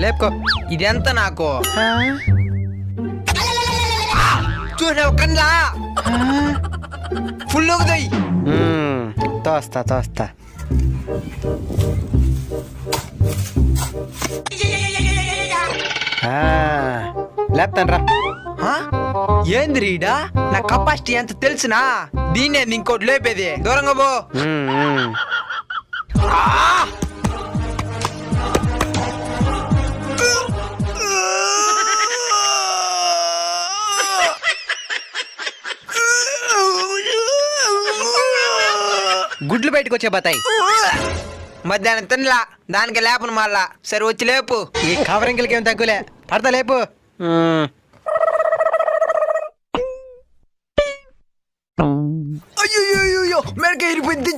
లేపుకో. ఇదెంత నాకు ఆ, చూసావు కన్నా ఫుల్ అవుతాయి. తోస్తా లేపుతాను రా. ఏంది రీడా నా కెపాసిటీ ఎంత తెలుసునా? దీన్నే ఇంకోటి లేపేది. దూరంగా పో. గుడ్లు బయటకు వచ్చే బతాయి. మధ్యాహ్నం తినలా, దానికి లేపను మళ్ళా. సరే వచ్చి లేపు. ఈ కవరింగిలకి ఏం తగ్గులే, పడతా లేపు. అయ్యో మెడక ఇరిపోయింది.